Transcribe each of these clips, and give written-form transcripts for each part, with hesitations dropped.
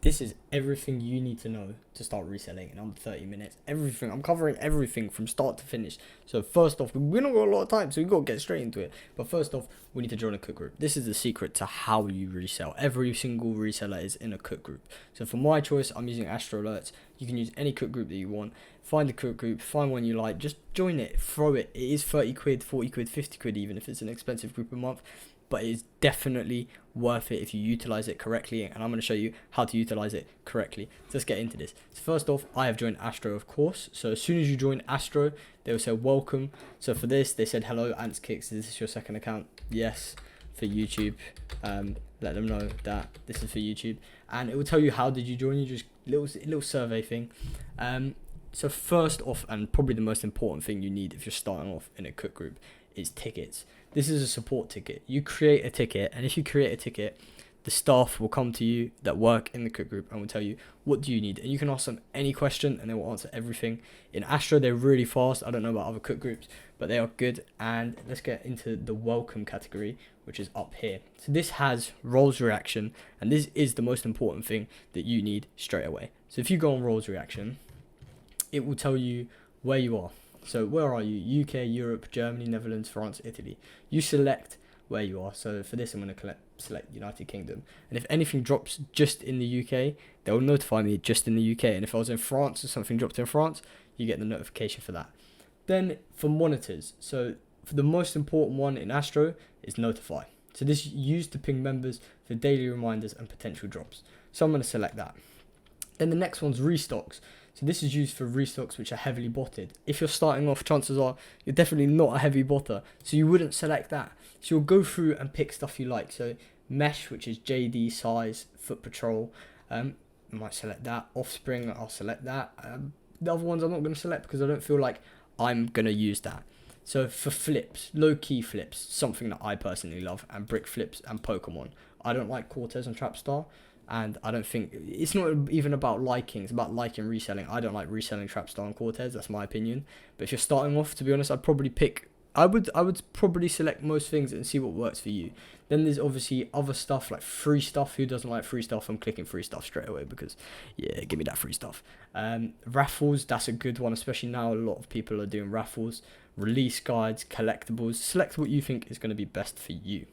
This is everything you need to know to start reselling in under 30 minutes. Everything. I'm covering everything from start to finish. So first off, we don't got a lot of time, so we've got to get straight into it. But first off, we need to join a cook group. This is the secret to how you resell. Every single reseller is in a cook group. So for my choice, I'm using Astro Alerts. You can use any cook group that you want. Find a cook group, find one you like, just join it, throw it. It is 30 quid, 40 quid, 50 quid even if it's an expensive group a month. But it's definitely worth it if you utilize it correctly, and I'm going to show you how to utilize it correctly. So let's get into this. So first off, I have joined Astro, of course. So as soon as you join Astro, they will say welcome. So for this, they said hello, Ants Kicks. Is this your second account? Yes. For YouTube, let them know that this is for YouTube, and it will tell you how did you join. You just little survey thing. So first off, and probably the most important thing you need if you're starting off in a cook group, is tickets. This is a support ticket. You create a ticket, and if you create a ticket, the staff will come to you that work in the cook group and will tell you what do you need, and you can ask them any question and they will answer everything. In Astro, they're really fast. I don't know about other cook groups, but they are good. And let's get into the welcome category, which is up here. So this has roles reaction, and this is the most important thing that you need straight away. So if you go on roles reaction, it will tell you where you are. So where are you? UK, Europe, Germany, Netherlands, France, Italy. You select where you are. So for this, I'm going to select United Kingdom. And if anything drops just in the UK, they will notify me just in the UK. And if I was in France or something dropped in France, you get the notification for that. Then for monitors. So for the most important one in Astro is notify. So this is used to ping members for daily reminders and potential drops. So I'm going to select that. Then the next one's restocks. So this is used for restocks which are heavily botted. If you're starting off, chances are you're definitely not a heavy botter, so you wouldn't select that. So you'll go through and pick stuff you like. So mesh, which is JD size, foot patrol, I might select that. Offspring, I'll select that. The other ones I'm not going to select because I don't feel like I'm going to use that. So for flips, low key flips, something that I personally love, and brick flips and Pokemon. I don't like Cortez and Trapstar. And I don't think it's not even about liking. It's about liking reselling. I don't like reselling Trapstar and Cortez. That's my opinion. But if you're starting off, to be honest, I'd probably pick. I would probably select most things and see what works for you. Then there's obviously other stuff like free stuff. Who doesn't like free stuff? I'm clicking free stuff straight away because yeah, give me that free stuff. Raffles, that's a good one, especially now a lot of people are doing raffles. Release guides, collectibles. Select what you think is going to be best for you.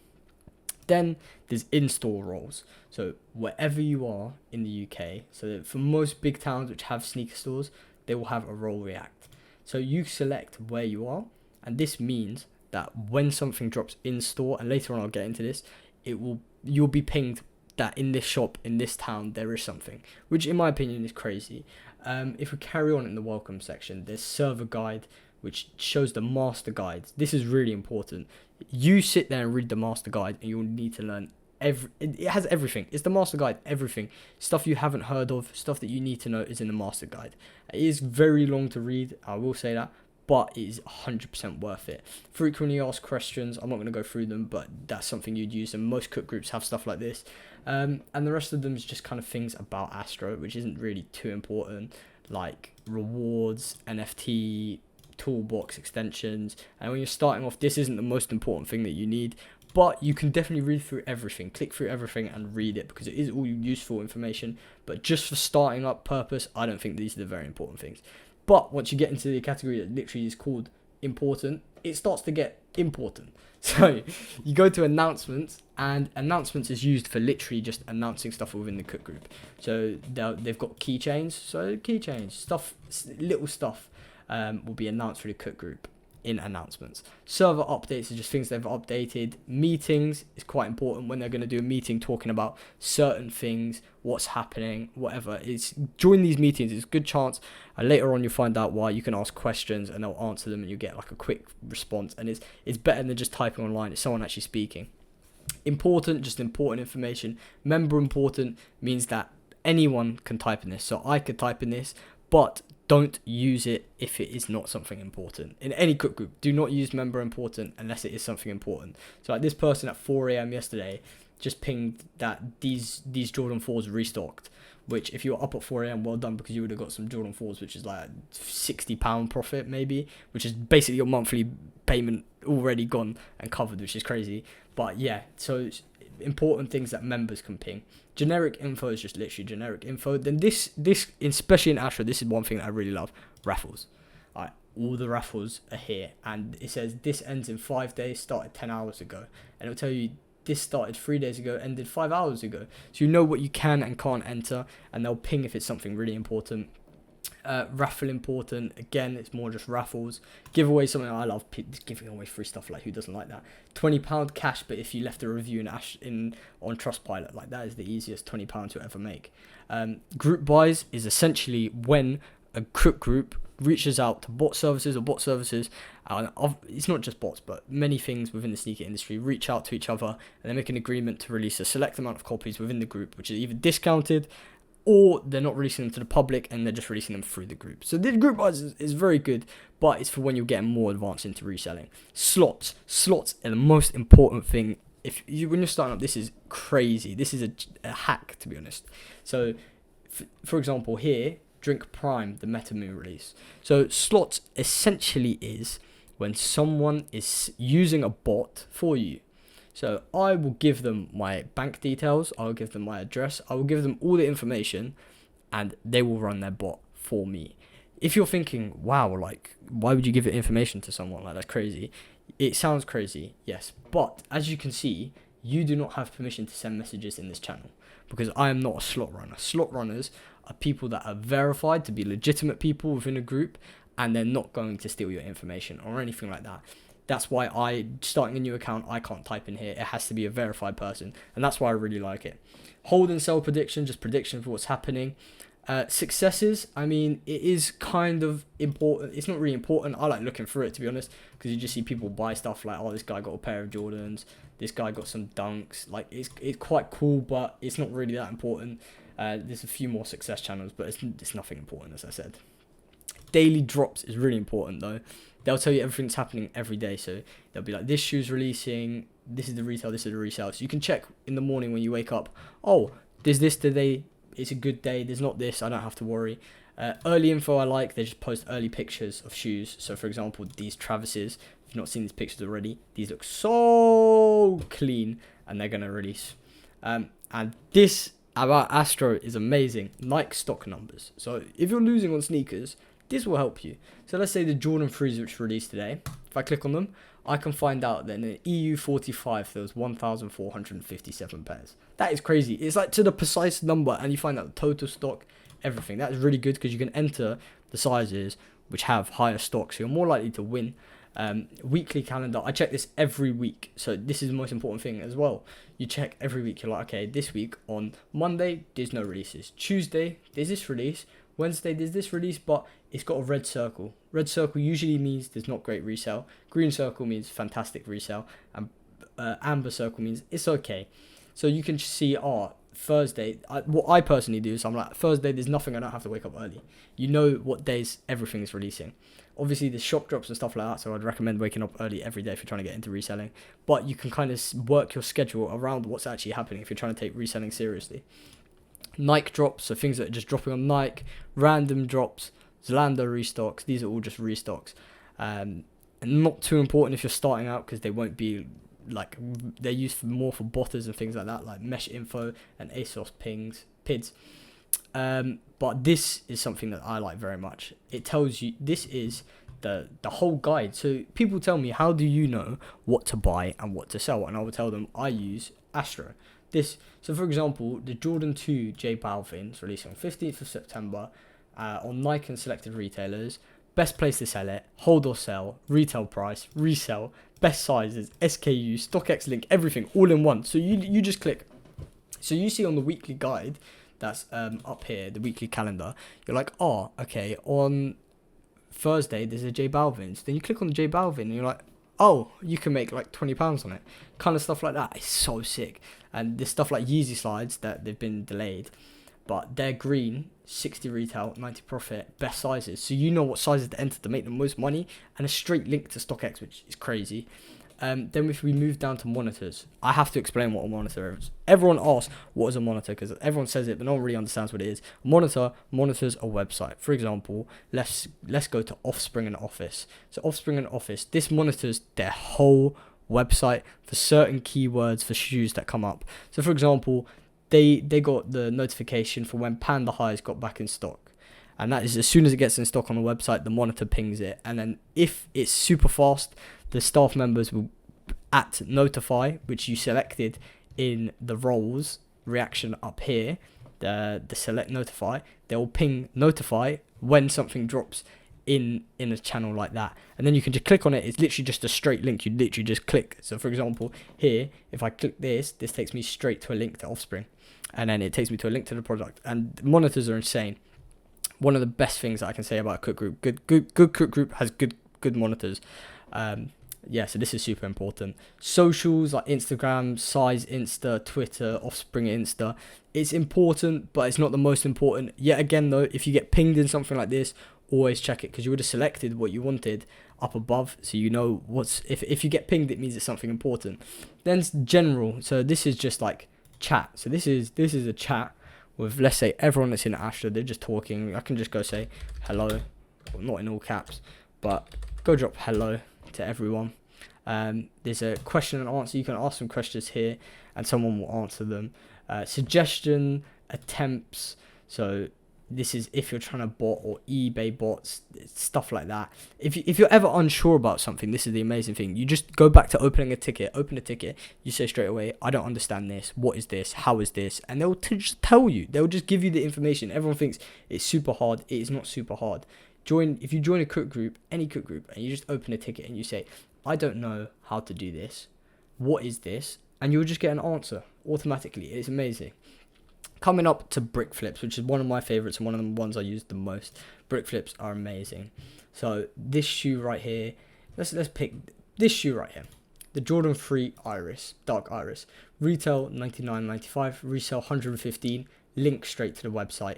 Then there's in-store roles. So wherever you are in the UK, so for most big towns which have sneaker stores, they will have a role react. So you select where you are, and this means that when something drops in store, and later on I'll get into this, you'll be pinged that in this shop, in this town, there is something, which in my opinion is crazy. If we carry on in the welcome section, there's server guide, which shows the master guides. This is really important. You sit there and read the master guide, and you'll need to learn it has everything. It's the master guide, everything. Stuff you haven't heard of, stuff that you need to know is in the master guide. It is very long to read, I will say that, but it is 100% worth it. Frequently asked questions, I'm not going to go through them, but that's something you'd use, and most cook groups have stuff like this. And the rest of them is just kind of things about Astro, which isn't really too important, like rewards, NFT, toolbox extensions. And when you're starting off, this isn't the most important thing that you need, but you can definitely read through everything, click through everything and read it, because it is all useful information. But just for starting up purpose, I don't think these are the very important things. But once you get into the category that literally is called important, it starts to get important. So you go to announcements, and announcements is used for literally just announcing stuff within the cook group. So they've got keychains, stuff, little stuff will be announced through the cook group in announcements. Server updates are just things they've updated. Meetings is quite important when they're going to do a meeting talking about certain things, what's happening, whatever. It's join these meetings. It's a good chance. Later on, you'll find out why. You can ask questions and they'll answer them, and you get like a quick response. And it's better than just typing online. It's someone actually speaking. Important, just important information. Member important means that anyone can type in this. So I could type in this, but don't use it if it is not something important. In any cook group, do not use member important unless it is something important. So like this person at 4 a.m. yesterday just pinged that these Jordan 4s restocked, which if you were up at 4 a.m, well done, because you would have got some Jordan 4s, which is like £60 profit maybe, which is basically your monthly payment already gone and covered, which is crazy. But yeah, so important things that members can ping. Generic info is just literally generic info. Then this especially in Astro, this is one thing that I really love: raffles. Alright, all the raffles are here, and it says this ends in 5 days, started 10 hours ago, and it'll tell you this started 3 days ago, ended 5 hours ago. So you know what you can and can't enter, and they'll ping if it's something really important. Raffle important, again, it's more just raffles. Giveaway, something I love, giving away free stuff, like who doesn't like that? £20 cash, but if you left a review on Trustpilot, like that is the easiest £20 you'll ever make. Group buys is essentially when a cook group reaches out to bot services, it's not just bots, but many things within the sneaker industry reach out to each other, and they make an agreement to release a select amount of copies within the group, which is either discounted, or they're not releasing them to the public and they're just releasing them through the group. So the group buys is very good, but it's for when you're getting more advanced into reselling. Slots are the most important thing. When you're starting up, this is crazy. This is a hack, to be honest. So, for example, here, Drink Prime, the MetaMoon release. So slots essentially is when someone is using a bot for you. So I will give them my bank details, I'll give them my address, I will give them all the information, and they will run their bot for me. If you're thinking, wow, like, why would you give it information to someone? Like, that's crazy. It sounds crazy, yes. But as you can see, you do not have permission to send messages in this channel, because I am not a slot runner. Slot runners are people that are verified to be legitimate people within a group, and they're not going to steal your information or anything like that. That's why starting a new account, I can't type in here. It has to be a verified person. And that's why I really like it. Hold and sell prediction, just prediction for what's happening. Successes, I mean, it is kind of important. It's not really important. I like looking through it, to be honest, because you just see people buy stuff like, oh, this guy got a pair of Jordans. This guy got some Dunks. Like, it's quite cool, but it's not really that important. There's a few more success channels, but it's nothing important, as I said. Daily drops is really important, though. They'll tell you everything's happening every day. So they'll be like, this shoe's releasing, this is the retail, this is the resale. So you can check in the morning when you wake up, oh, there's this today, it's a good day, there's not this, I don't have to worry. Early info I like, they just post early pictures of shoes. So for example, these Travises, if you've not seen these pictures already, these look so clean, and they're going to release. And this about Astro is amazing. Nike stock numbers. So if you're losing on sneakers, this will help you. So let's say the Jordan 3s which released today. If I click on them, I can find out that in the EU45 there was 1,457 pairs. That is crazy. It's like to the precise number, and you find out the total stock, everything. That is really good because you can enter the sizes which have higher stock, so you're more likely to win. Weekly calendar, I check this every week, so this is the most important thing as well. You check every week. You're like, okay, this week on Monday there's no releases, Tuesday there's this release, Wednesday there's this release, but it's got a red circle. Red circle usually means there's not great resale. Green circle means fantastic resale, and amber circle means it's okay. So you can see, Thursday, what I personally do is I'm like, Thursday there's nothing, I don't have to wake up early. You know what days everything is releasing. Obviously there's shop drops and stuff like that, so I'd recommend waking up early every day if you're trying to get into reselling. But you can kind of work your schedule around what's actually happening if you're trying to take reselling seriously. Nike drops, so things that are just dropping on Nike. Random drops, Zalando restocks, these are all just restocks. And not too important if you're starting out, because they won't be like, they're used more for botters and things like that, like Mesh Info and ASOS PIDs. But this is something that I like very much. It tells you, this is the whole guide. So people tell me, how do you know what to buy and what to sell? And I will tell them I use Astro. So for example, the Jordan 2 J Balvin is releasing on 15th of September on Nike and selected retailers. Best place to sell it, hold or sell, retail price, resell, best sizes, SKU, StockX link, everything all in one. So you just click. So you see on the weekly guide that's up here, the weekly calendar, you're like, oh, okay, on Thursday there's a J Balvin's. Then you click on the J Balvin and you're like, oh, you can make like £20 on it. Kind of stuff like that. It's so sick. And there's stuff like Yeezy slides that they've been delayed, but they're green, 60 retail, 90 profit, best sizes. So you know what sizes to enter to make the most money, and a straight link to StockX, which is crazy. Then if we move down to monitors, I have to explain what a monitor is. Everyone asks, what is a monitor? Because everyone says it, but no one really understands what it is. Monitor monitors a website. For example, let's go to Offspring and Office. So Offspring and Office, this monitors their whole website for certain keywords for shoes that come up. So for example, they got the notification for when Panda Highs got back in stock. And that is as soon as it gets in stock on the website, the monitor pings it. And then if it's super fast, the staff members will at notify, which you selected in the roles reaction up here, the select notify, they'll ping notify when something drops in a channel like that. And then you can just click on it. It's literally just a straight link. You literally just click. So for example, here, if I click this takes me straight to a link to Offspring. And then it takes me to a link to the product. And the monitors are insane. One of the best things that I can say about a cook group. Good cook group has good monitors. Yeah, so this is super important. Socials like Instagram, Size Insta, Twitter, Offspring Insta. It's important, but it's not the most important. Yet again though, if you get pinged in something like this, always check it, because you would have selected what you wanted up above, so you know what's, if you get pinged, it means it's something important. Then general, so this is just like chat. So this is a chat with, let's say, everyone that's in Astro, they're just talking. I can just go say hello, well, not in all caps, but go drop hello to everyone. There's a question and answer. You can ask some questions here and someone will answer them. Suggestion, attempts. So this is if you're trying to bot or eBay bots, stuff like that. If you're ever unsure about something, this is the amazing thing. You just go back to open a ticket. You say straight away, I don't understand this. What is this? How is this? And they'll just tell you. They'll just give you the information. Everyone thinks it's super hard. It is not super hard. If you join a cook group, any cook group, and you just open a ticket and you say, I don't know how to do this. What is this? And you'll just get an answer automatically. It's amazing. Coming up to brick flips, which is one of my favorites and one of the ones I use the most. Brick flips are amazing. So this shoe right here, let's pick this shoe right here, the Jordan 3 Iris, dark iris. Retail $99.95, resell $115. Link straight to the website.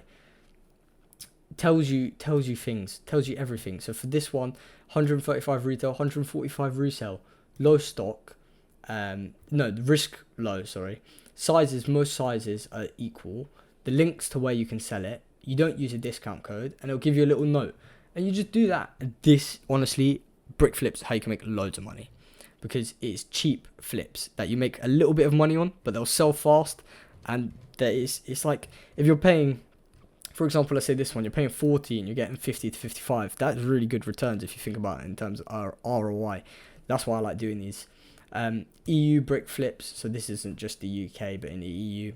Tells you things, tells you everything. So for this one, 135 retail, 145 resell. Low stock, no, risk low, sorry. Sizes, most sizes are equal. The links to where you can sell it. You don't use a discount code, and it'll give you a little note. And you just do that. This, honestly, brick flips, how you can make loads of money. Because it's cheap flips that you make a little bit of money on, but they'll sell fast. And it's like, if you're paying, for example, let's say this one, you're paying 40 and you're getting 50 to 55. That's really good returns if you think about it in terms of our ROI. That's why I like doing these. EU brick flips, so this isn't just the UK but in the EU.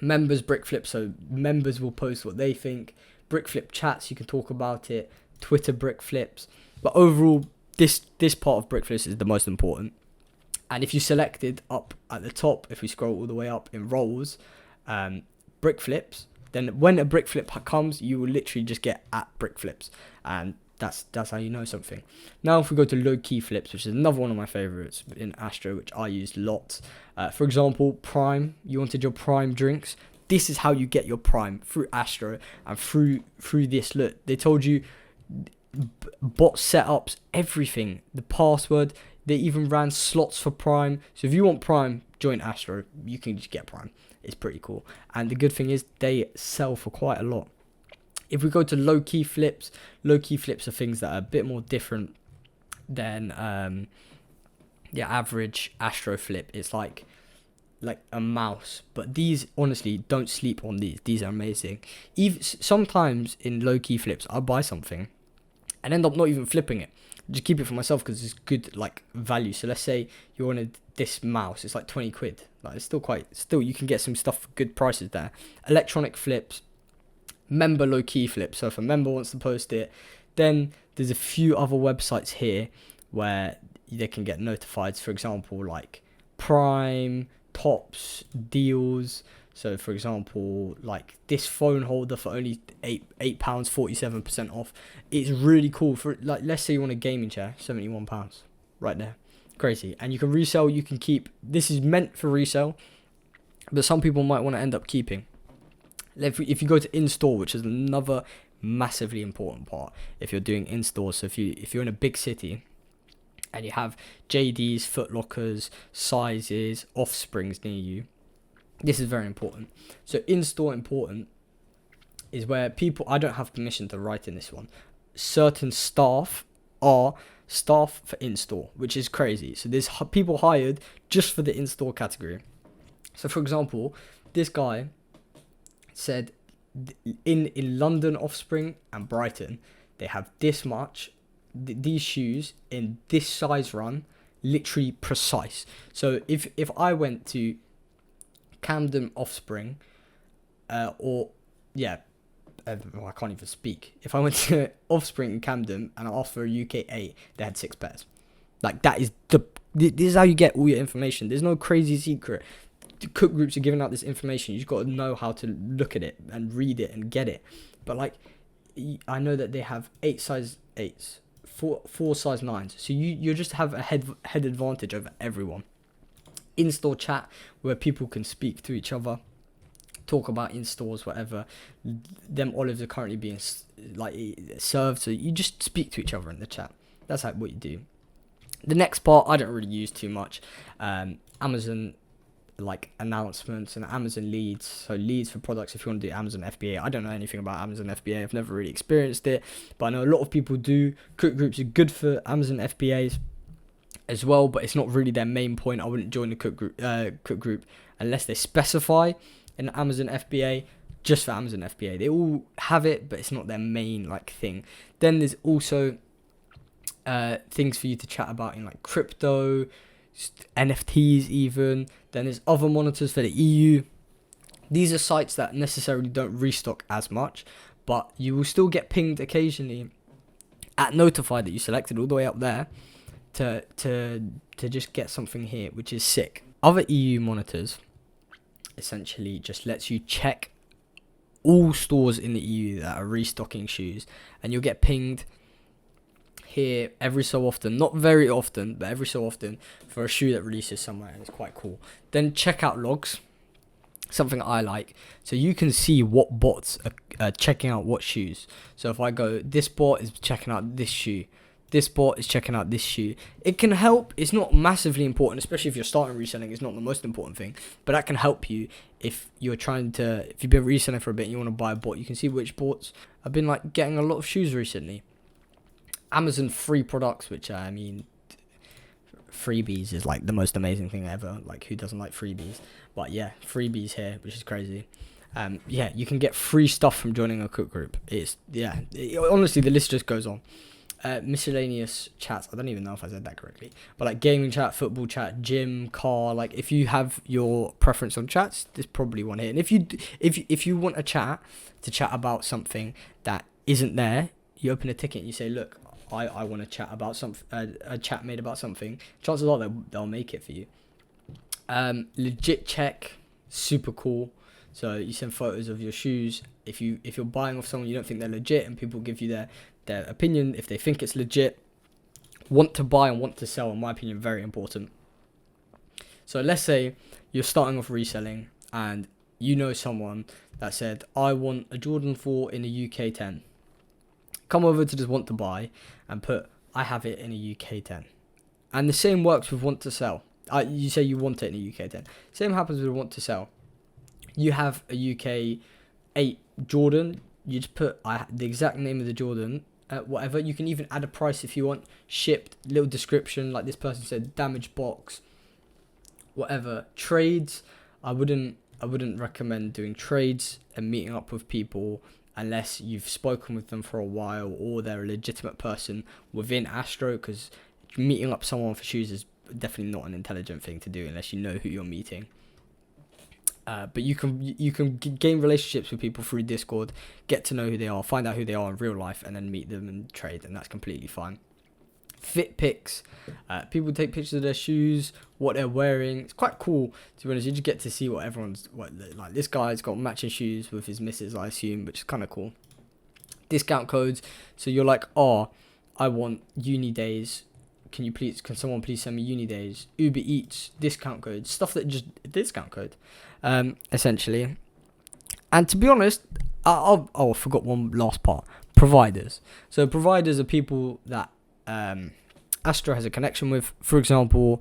Members brick flips, so members will post what they think. Brick flip chats, you can talk about it. Twitter brick flips, but overall this part of brick flips is the most important. And if you selected up at the top, if we scroll all the way up in roles, brick flips, then when a brick flip comes, you will literally just get at brick flips, and that's how you know something. Now if we go to low key flips, which is another one of my favorites in Astro, which I use lots. For example, Prime, you wanted your Prime drinks. This is how you get your Prime, through Astro and through this. Look, they told you bot setups, everything, the password. They even ran slots for Prime. So if you want Prime, join Astro. You can just get Prime. It's pretty cool. And the good thing is they sell for quite a lot. If we go to low-key flips are things that are a bit more different than the average Astro flip. It's like a mouse. But these, honestly, don't sleep on these. These are amazing. Even sometimes in low-key flips, I buy something and end up not even flipping it. Just keep it for myself because it's good like value. So let's say you wanted this mouse. It's like 20 quid. Like it's still you can get some stuff for good prices there. Electronic flips. Member low key flips. So if a member wants to post it, then there's a few other websites here where they can get notified. For example, like Prime, Tops, Deals. So for example, like this phone holder for only £8, 47% off. It's really cool. For like, let's say you want a gaming chair, £71 right there. Crazy. And you can resell, you can keep. This is meant for resale, but some people might want to end up keeping. If you go to in-store, which is another massively important part if you're doing in-store. So if you're in a big city and you have JDs, Foot Lockers, Sizes, Offsprings near you, this is very important. So in-store important is where people, I don't have permission to write in this one, certain staff are staff for in-store, which is crazy. So there's people hired just for the in-store category. So for example, this guy said in London, Offspring and Brighton, they have this much, these shoes in this size run, literally precise. So if I went to Camden, Offspring, I can't even speak. If I went to Offspring in Camden and I asked for a UK 8, they had 6 pairs. Like, this is how you get all your information. There's no crazy secret. The cook groups are giving out this information. You just got to know how to look at it and read it and get it. But like, I know that they have 8 size 8s, 4 size 9s. So you just have a head advantage over everyone. In-store chat where people can speak to each other, talk about in-stores, whatever. Them olives are currently being served, so you just speak to each other in the chat. That's what you do. The next part I don't really use too much. Amazon announcements and Amazon leads. So leads for products if you want to do Amazon FBA. I don't know anything about Amazon FBA. I've never really experienced it, but I know a lot of people do. Cook groups are good for Amazon FBAs as well, but it's not really their main point. I wouldn't join the cook group unless they specify an Amazon FBA just for Amazon FBA. They all have it, but it's not their main thing. Then there's also things for you to chat about in crypto, NFTs even. Then there's other monitors for the EU. These are sites that necessarily don't restock as much, but you will still get pinged occasionally at notified that you selected all the way up there to just get something here, which is sick. Other EU monitors essentially just lets you check all stores in the EU that are restocking shoes, and you'll get pinged here every so often, not very often, but every so often, for a shoe that releases somewhere, and it's quite cool. Then checkout logs, something I like, so you can see what bots are checking out what shoes. So if I go, this bot is checking out this shoe, this bot is checking out this shoe. It can help. It's not massively important, especially if you're starting reselling. It's not the most important thing, but that can help you if you've been reselling for a bit and you want to buy a bot. You can see which bots have been getting a lot of shoes recently. Amazon free products, which freebies is the most amazing thing ever. Who doesn't like freebies? But yeah, freebies here, which is crazy. You can get free stuff from joining a cook group. Honestly, the list just goes on. Miscellaneous chats, I don't even know if I said that correctly, but gaming chat, football chat, gym, car. If you have your preference on chats, there's probably one here. And if you want a chat to chat about something that isn't there, you open a ticket and you say, look, I want to chat about a chat made about something. Chances are they'll make it for you. Legit check, super cool. So you send photos of your shoes. If you're buying off someone you don't think they're legit, and people give you their opinion if they think it's legit. Want to buy and want to sell, in my opinion, very important. So let's say you're starting off reselling and you know someone that said, I want a Jordan 4 in a UK 10. Come over to this want to buy and put, I have it in a UK 10. And the same works with want to sell. You say you want it in a UK 10. Same happens with want to sell. You have a UK 8 Jordan. You just put the exact name of the Jordan, whatever. You can even add a price if you want. Shipped, little description, like this person said, damaged box, whatever. Trades, I wouldn't recommend doing trades and meeting up with people unless you've spoken with them for a while or they're a legitimate person within Astro, because meeting up someone for shoes is definitely not an intelligent thing to do unless you know who you're meeting. But you can gain relationships with people through Discord, get to know who they are, find out who they are in real life, and then meet them and trade, and that's completely fine. Fit pics, people take pictures of their shoes, what they're wearing. It's quite cool, to be honest. You just get to see what this guy's got matching shoes with his missus, I assume, which is kind of cool. Discount codes, so you're like, I want uni days. Can someone please send me uni days? Uber Eats discount codes, stuff that just discount code, essentially. And to be honest, I forgot one last part. Providers. So providers are people that Astro has a connection with. For example,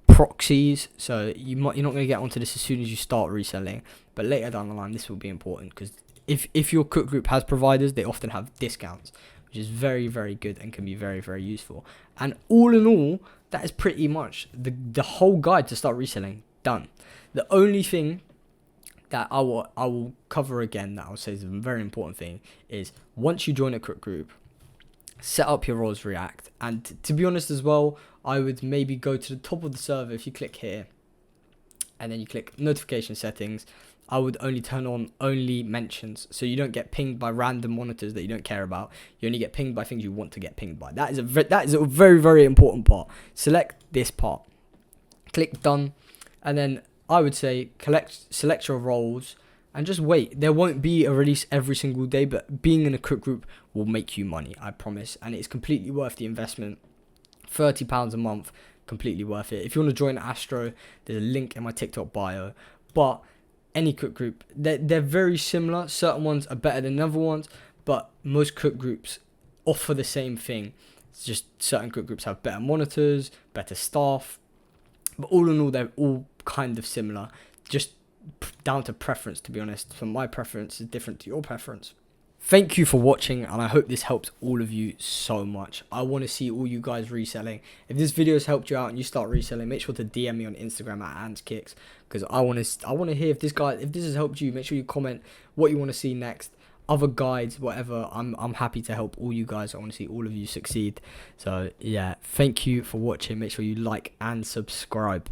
proxies. So you're not going to get onto this as soon as you start reselling, but later down the line, this will be important, because if your cook group has providers, they often have discounts, which which is very, very good and can be very, very useful. And all in all, that is pretty much the whole guide to start reselling done. The only thing that I will cover again, that I'll say is a very important thing, is once you join a cook group, set up your roles React. And to be honest as well, I would maybe go to the top of the server. If you click here and then you click notification settings, I would only turn on only mentions, so you don't get pinged by random monitors that you don't care about. You only get pinged by things you want to get pinged by. That is a very, very important part. Select this part, click done, and then I would say select your roles and just wait. There won't be a release every single day, but being in a cook group will make you money, I promise, and it's completely worth the investment. £30 a month, completely worth it. If you want to join Astro, there's a link in my TikTok bio. But any cook group, they're very similar. Certain ones are better than other ones, but most cook groups offer the same thing. It's just certain cook groups have better monitors, better staff, but all in all, they're all kind of similar, just down to preference, to be honest. So my preference is different to your preference. Thank you for watching, and I hope this helps all of you so much. I want to see all you guys reselling. If this video has helped you out and you start reselling, make sure to DM me on Instagram at AntsKicks, because I want to hear if this has helped you. Make sure you comment what you want to see next, other guides, whatever. I'm happy to help all you guys. I want to see all of you succeed. So yeah, thank you for watching. Make sure you like and subscribe.